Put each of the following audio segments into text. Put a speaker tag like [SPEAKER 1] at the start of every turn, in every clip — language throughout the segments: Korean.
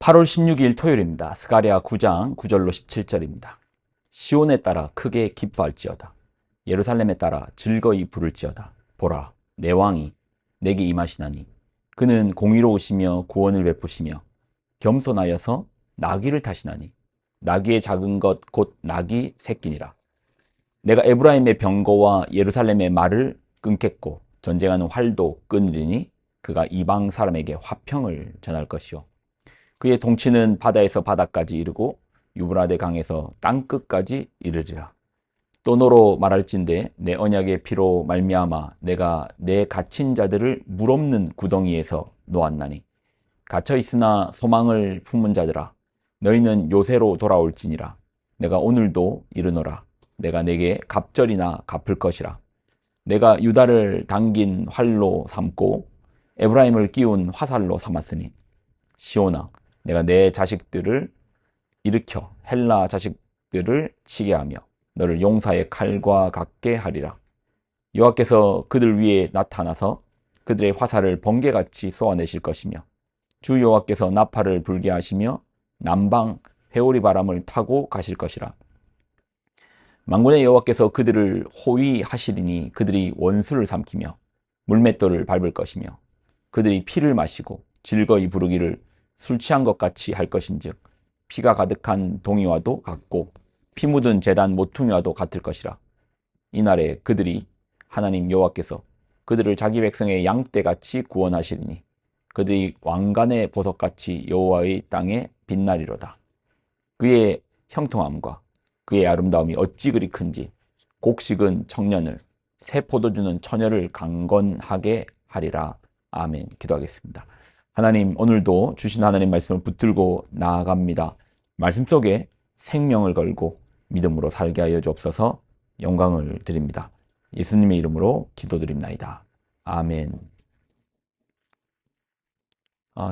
[SPEAKER 1] 8월 16일 토요일입니다. 스가랴 9장 9절로 17절입니다. 시온에 따라 크게 기뻐할지어다. 예루살렘에 따라 즐거이 부를지어다. 보라, 내 왕이 내게 임하시나니 그는 공의로우시며 구원을 베푸시며 겸손하여서 나귀를 타시나니 나귀의 작은 것 곧 나귀 새끼니라. 내가 에브라임의 병거와 예루살렘의 말을 끊겠고 전쟁하는 활도 끊으리니 그가 이방 사람에게 화평을 전할 것이요 그의 통치는 바다에서 바다까지 이르고 유브라데 강에서 땅끝까지 이르리라. 또 너로 말할진대 내 언약의 피로 말미암아 내가 내 갇힌 자들을 물 없는 구덩이에서 놓았나니 갇혀 있으나 소망을 품은 자들아 너희는 요새로 돌아올지니라. 내가 오늘도 이르노라. 내가 내게 갑절이나 갚을 것이라. 내가 유다를 당긴 활로 삼고 에브라임을 끼운 화살로 삼았으니 시온아 내가 내 자식들을 일으켜 헬라 자식들을 치게 하며 너를 용사의 칼과 같게 하리라. 여호와께서 그들 위에 나타나서 그들의 화살을 번개같이 쏘아내실 것이며 주 여호와께서 나팔을 불게 하시며 남방 회오리 바람을 타고 가실 것이라. 만군의 여호와께서 그들을 호위하시리니 그들이 원수를 삼키며 물맷돌을 밟을 것이며 그들이 피를 마시고 즐거이 부르기를 술 취한 것 같이 할 것인즉 피가 가득한 동이와도 같고 피 묻은 제단 모퉁이와도 같을 것이라. 이날에 그들이 하나님 여호와께서 그들을 자기 백성의 양떼같이 구원하시리니 그들이 왕관의 보석같이 여호와의 땅에 빛나리로다. 그의 형통함과 그의 아름다움이 어찌 그리 큰지 곡식은 청년을 새 포도주는 처녀를 강건하게 하리라. 아멘. 기도하겠습니다. 하나님, 오늘도 주신 하나님 말씀을 붙들고 나아갑니다. 말씀 속에 생명을 걸고 믿음으로 살게 하여 주옵소서. 영광을 드립니다. 예수님의 이름으로 기도드립나이다. 아멘.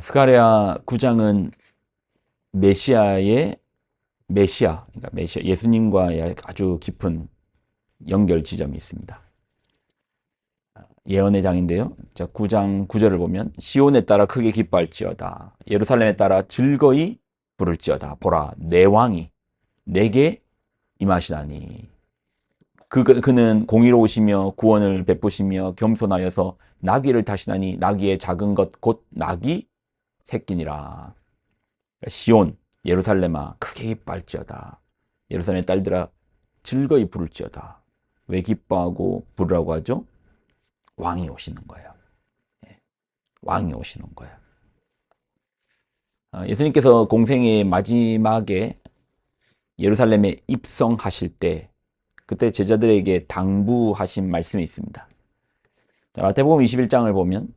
[SPEAKER 1] 스가랴 9장은 메시아, 그러니까 예수님과의 아주 깊은 연결 지점이 있습니다. 예언의 장인데요. 자, 9장 9절을 보면 시온에 따라 크게 기뻐할지어다. 예루살렘에 따라 즐거이 부를지어다. 보라, 내 왕이 내게 임하시나니 그는 공의로우시며 구원을 베푸시며 겸손하여서 나귀를 타시나니 나귀의 작은 것 곧 나귀 새끼니라. 시온, 예루살렘아 크게 기뻐할지어다. 예루살렘의 딸들아 즐거이 부를지어다. 왜 기뻐하고 부르라고 하죠? 왕이 오시는 거예요. 왕이 오시는 거예요. 예수님께서 공생의 마지막에 예루살렘에 입성하실 때 그때 제자들에게 당부하신 말씀이 있습니다. 마태복음 21장을 보면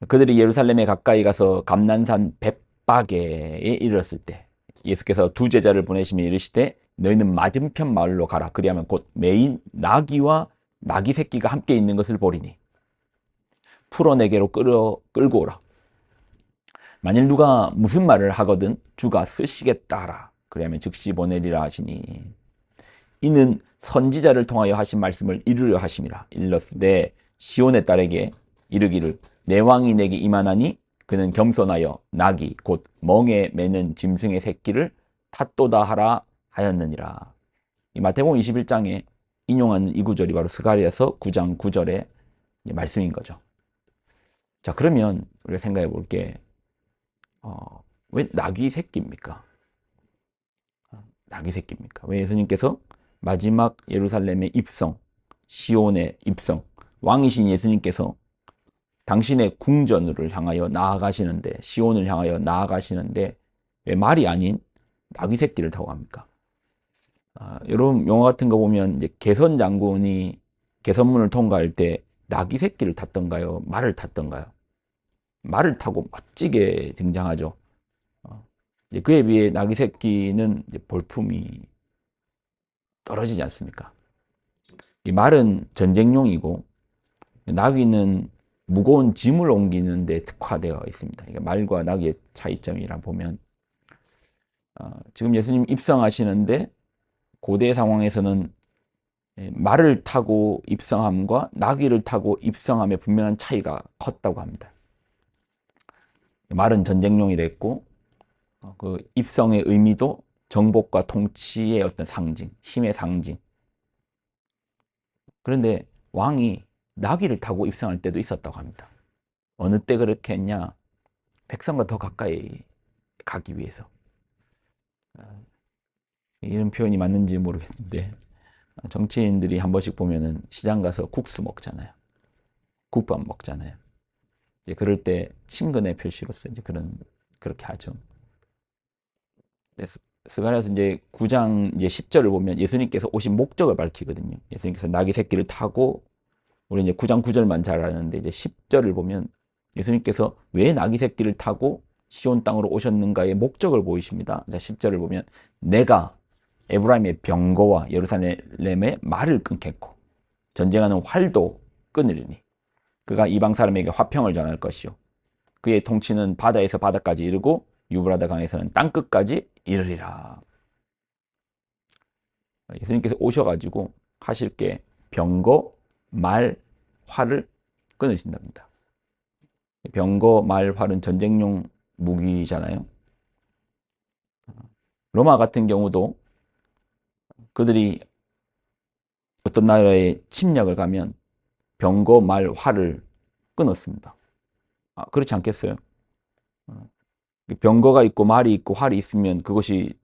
[SPEAKER 1] 그들이 예루살렘에 가까이 가서 감난산 벳바게에 이르렀을 때 예수께서 두 제자를 보내시며 이르시되 너희는 맞은편 마을로 가라. 그리하면 곧 매인 나귀와 나귀 새끼가 함께 있는 것을 보리니 풀어 내게로 끌고 오라. 만일 누가 무슨 말을 하거든 주가 쓰시겠다 하라. 그리하면 즉시 보내리라 하시니 이는 선지자를 통하여 하신 말씀을 이루려 하심이라. 일렀으되 시온의 딸에게 이르기를 내 왕이 내게 임하나니 그는 겸손하여 나귀 곧 멍에 매는 짐승의 새끼를 탓도다 하라 하였느니라. 이 마태복음 21장에 인용하는 이 구절이 바로 스가랴서 9장 9절의 말씀인 거죠. 자, 그러면 우리가 생각해 볼게 왜 나귀 새끼입니까? 나귀 새끼입니까? 왜 예수님께서 마지막 예루살렘의 입성, 시온의 입성, 왕이신 예수님께서 당신의 궁전을 향하여 나아가시는데 시온을 향하여 나아가시는데 왜 말이 아닌 나귀 새끼를 타고 갑니까? 여러분 영화 같은 거 보면 이제 개선 장군이 개선문을 통과할 때 나귀 새끼를 탔던가요? 말을 탔던가요? 말을 타고 멋지게 등장하죠. 그에 비해 나귀 새끼는 이제 볼품이 떨어지지 않습니까? 이 말은 전쟁용이고 나귀는 무거운 짐을 옮기는 데 특화되어 있습니다. 그러니까 말과 나귀의 차이점이라 보면 지금 예수님 입성하시는데 고대 상황에서는 말을 타고 입성함과 나귀를 타고 입성함의 분명한 차이가 컸다고 합니다. 말은 전쟁용이 됐고 그 입성의 의미도 정복과 통치의 어떤 상징, 힘의 상징. 그런데 왕이 나귀를 타고 입성할 때도 있었다고 합니다. 어느 때 그렇게 했냐? 백성과 더 가까이 가기 위해서. 이런 표현이 맞는지 모르겠는데 정치인들이 한 번씩 보면은 시장 가서 국수 먹잖아요. 국밥 먹잖아요. 이제 그럴 때 친근의 표시로서 이제 그렇게 하죠. 스가랴서 이제 9장 이제 10절을 보면 예수님께서 오신 목적을 밝히거든요. 예수님께서 나귀 새끼를 타고 우리 이제 9장 9절만 잘 아는데 이제 10절을 보면 예수님께서 왜 나귀 새끼를 타고 시온 땅으로 오셨는가의 목적을 보이십니다. 자, 10절을 보면 내가 에브라임의 병거와 예루살렘의 말을 끊겠고 전쟁하는 활도 끊으리니 그가 이방 사람에게 화평을 전할 것이요 그의 통치는 바다에서 바다까지 이르고 유브라다 강에서는 땅끝까지 이르리라. 예수님께서 오셔가지고 하실 게 병거, 말, 활을 끊으신답니다. 병거, 말, 활은 전쟁용 무기잖아요. 로마 같은 경우도 그들이 어떤 나라에 침략을 가면 병거, 말, 활을 끊었습니다. 그렇지 않겠어요? 병거가 있고 말이 있고 활이 있으면 그것이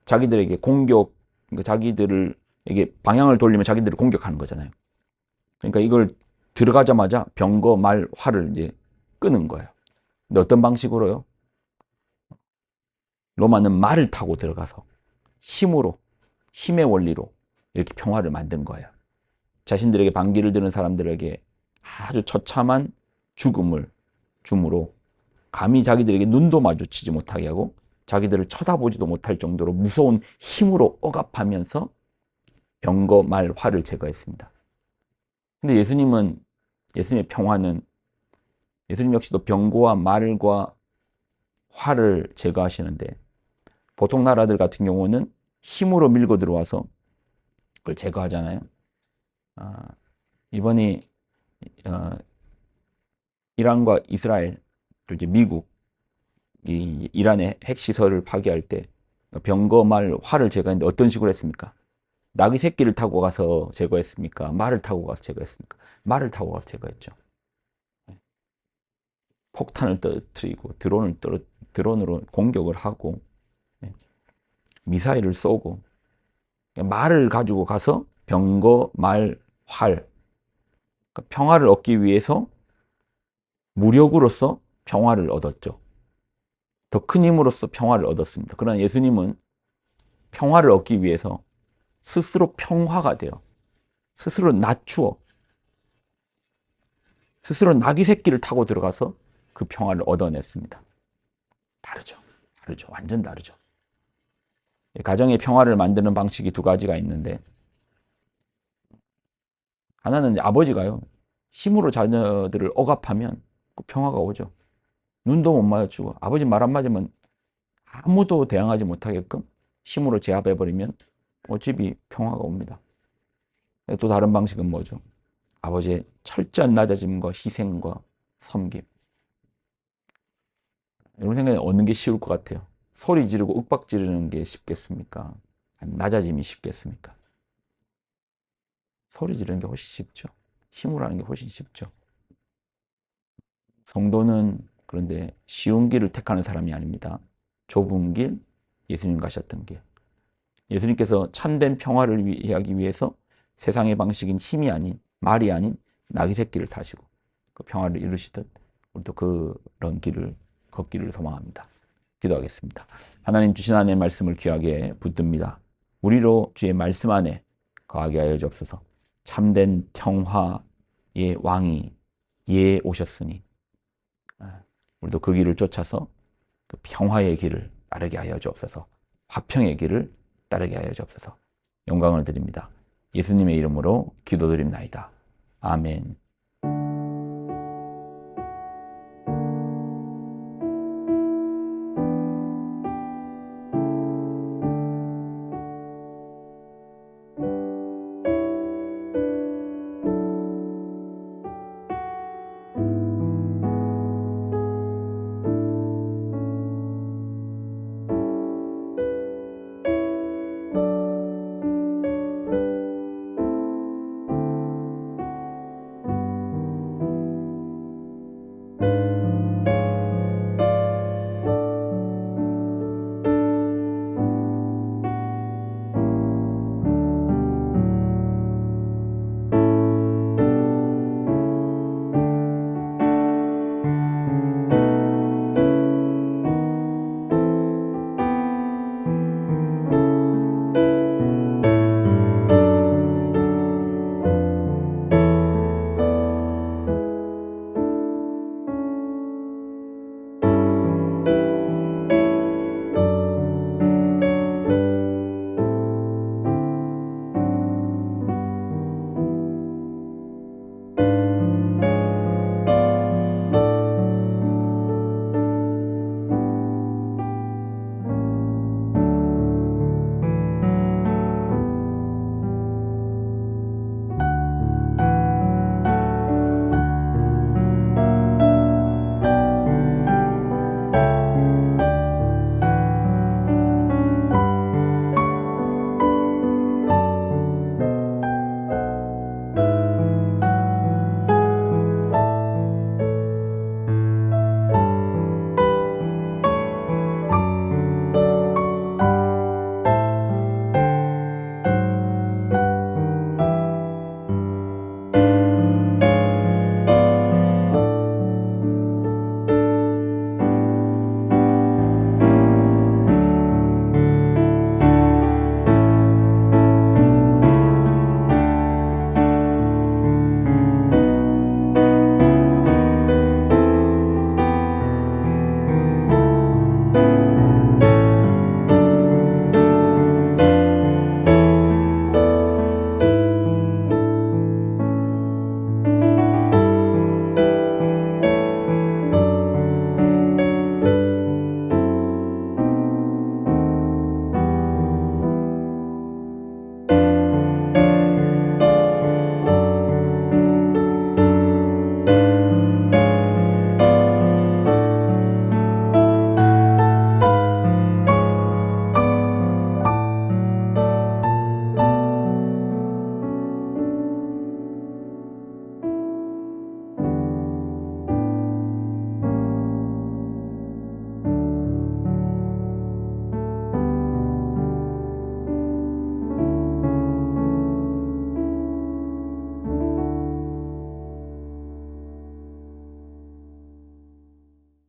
[SPEAKER 1] 자기들에게 공격, 그러니까 자기들에게 방향을 돌리면 자기들을 공격하는 거잖아요. 그러니까 이걸 들어가자마자 병거, 말, 활을 이제 끄는 거예요. 근데 어떤 방식으로요? 로마는 말을 타고 들어가서 힘으로, 힘의 원리로 이렇게 평화를 만든 거예요. 자신들에게 반기를 드는 사람들에게 아주 처참한 죽음을 줌으로 감히 자기들에게 눈도 마주치지 못하게 하고 자기들을 쳐다보지도 못할 정도로 무서운 힘으로 억압하면서 병거, 말, 활을 제거했습니다. 근데 예수님의 평화는 예수님 역시도 병거와 말과 활을 제거하시는데 보통 나라들 같은 경우는 힘으로 밀고 들어와서 그걸 제거하잖아요. 이번에 이란과 이스라엘 또 이제 미국 이 이란의 핵시설을 파괴할 때 병거, 말, 활을 제거했는데 어떤 식으로 했습니까? 나귀 새끼를 타고 가서 제거했습니까? 말을 타고 가서 제거했습니까? 말을 타고 가서 제거했죠. 폭탄을 떨어뜨리고 드론으로 공격을 하고 미사일을 쏘고 말을 가지고 가서 병거, 말, 활 그러니까 평화를 얻기 위해서 무력으로서 평화를 얻었죠. 더 큰 힘으로써 평화를 얻었습니다. 그러나 예수님은 평화를 얻기 위해서 스스로 평화가 되어 스스로 낮추어 스스로 나귀 새끼를 타고 들어가서 그 평화를 얻어냈습니다. 다르죠. 다르죠. 완전 다르죠. 가정의 평화를 만드는 방식이 두 가지가 있는데 하나는 아버지가요. 힘으로 자녀들을 억압하면 그 평화가 오죠. 눈도 못 마주치고 아버지 말 안 맞으면 아무도 대항하지 못하게끔 힘으로 제압해버리면 집이 평화가 옵니다. 또 다른 방식은 뭐죠? 아버지의 철저한 낮아짐과 희생과 섬김. 여러분 생각에 어느 게 쉬울 것 같아요? 소리 지르고 윽박 지르는 게 쉽겠습니까? 아니면 낮아짐이 쉽겠습니까? 소리 지르는 게 훨씬 쉽죠. 힘으로 하는 게 훨씬 쉽죠. 성도는 그런데 쉬운 길을 택하는 사람이 아닙니다. 좁은 길, 예수님 가셨던 길. 예수님께서 참된 평화를 위하기 위해서 세상의 방식인 힘이 아닌 말이 아닌 나귀 새끼를 타시고 그 평화를 이루시듯 우리도 그런 길을 걷기를 소망합니다. 기도하겠습니다. 하나님 주신 하나님의 말씀을 귀하게 붙듭니다. 우리로 주의 말씀 안에 거하게 하여 주옵소서. 참된 평화의 왕이 오셨으니 우리도 그 길을 쫓아서 그 평화의 길을 따르게 하여 주옵소서. 화평의 길을 따르게 하여 주옵소서. 영광을 드립니다. 예수님의 이름으로 기도드립나이다. 아멘.